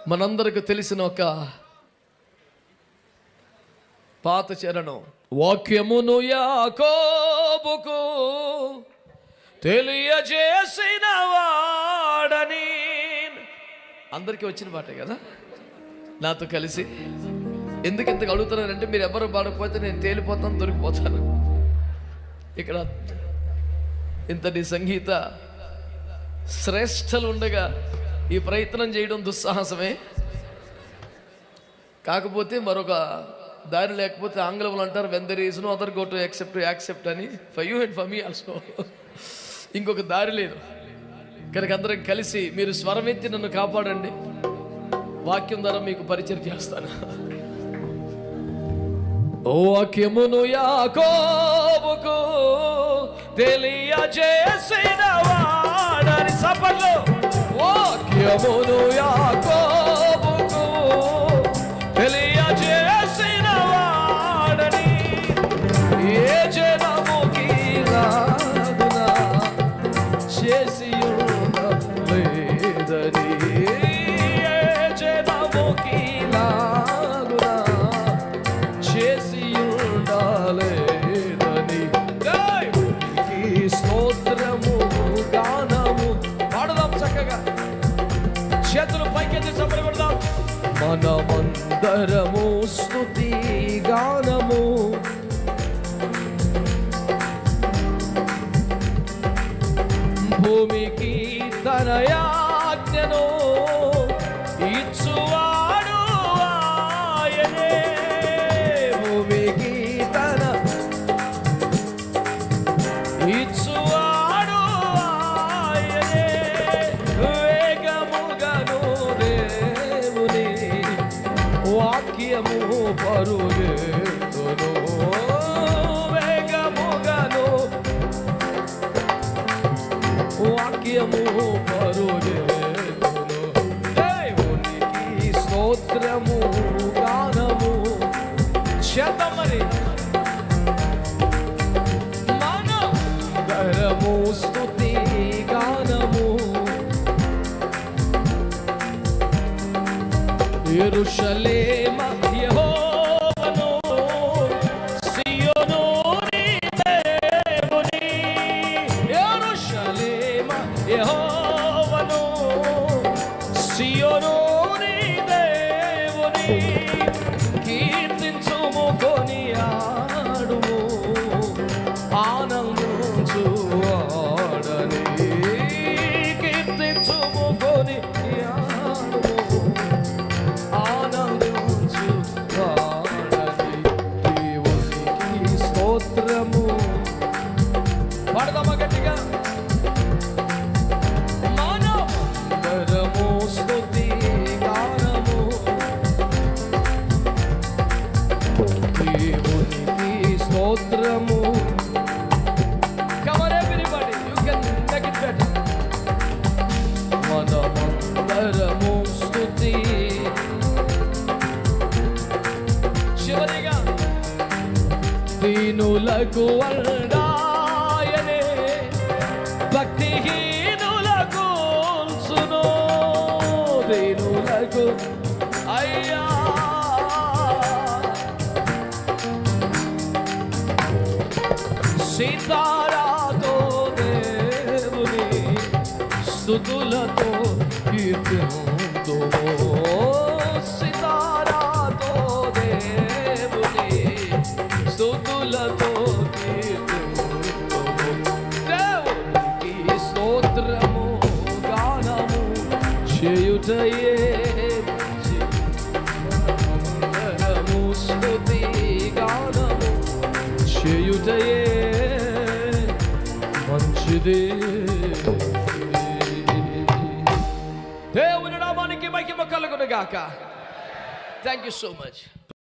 మనందరికి తెలిసిన ఒక పాత చరణం, వాక్యమును యాకోబుకు తెలియజేసిన వాడని. అందరికీ వచ్చిన పాటే కదా, నాతో కలిసి. ఎందుకు ఇంతకు అడుగుతున్నానంటే, మీరు ఎవరు పాడకపోతే నేను తేలిపోతాను, దొరికిపోతాను. ఇక్కడ ఇంతటి సంగీత శ్రేష్టలు ఉండగా ఈ ప్రయత్నం చేయడం దుస్సాహసమే. కాకపోతే మరొక దారి లేకపోతే ఆంగ్లంలో అంటారు, when there is no other go to accept అని, for you and for me also. ఇంకొక దారి లేదు కనుక అందరం కలిసి మీరు స్వరం ఎత్తి నన్ను కాపాడండి. వాక్యం ద్వారా మీకు పరిచయం చేస్తాను. వాక్యమును యాకోబుకు తెలియజేసిన వాడని. సపర్లు. వాక్యమును యాకోబుకు తెలియజేసిన వాడని, ఏ జనముకి లాగునా చేసి లేదని, ఏ జనముకి లాగునా చేసి ఉండలేదని. స్తోత్రము గానము పాడదాం చక్కగా, చేతులు పైకెత్తి చప్పట్లు కొడదాం. మనమందరము స్తుతి గానము భూమికి తన యాజ్ఞను ఇచ్చువాడు ఆయనే. భూమికి తన ఇచ్చువాడు ఆయనే. వేగముగను దేవుని వాక్యము పరుగెత్తును. వేగముగను వాక్యము పరుగెత్తును. దేవునికి స్తోత్రము గానము చేద్దామని. మనమందరము స్తుతి గానము యెరూషలేమ యెహోవాను, సియోను నీ దేవుని. యెరూషలేమ యెహోవాను, సియోను నీ దేవుని. కీర్తించుము కొనియాడుము ఆనందించు వాడని. కీర్తించుము కొనియాడుము ఆనందించు వాడని. దేవునికి స్తోత్రము పాడదామా గట్టిగా. మనమందరము స్తుతి గానము దేవునికి స్తోత్రము. Come on everybody, you can make it better. మనమందరము స్తుతి. చివరిగా దీనులకు అల్డాయనే, భక్తిహీనులకు సును. దీనులకు అయ్యా సీతారాతో దేవుని స్తుతులతో కీర్తింతుము. సీతారాతో దేవుని స్తుతులతో కీర్తింతుము. దేవునికి స్తోత్రము గానము చేయుటయే అందరము స్తుతి గానము చేయుటయే మంచిదే. దేవుని నామానికి మహిమ కలుగును గాక. Thank you so much.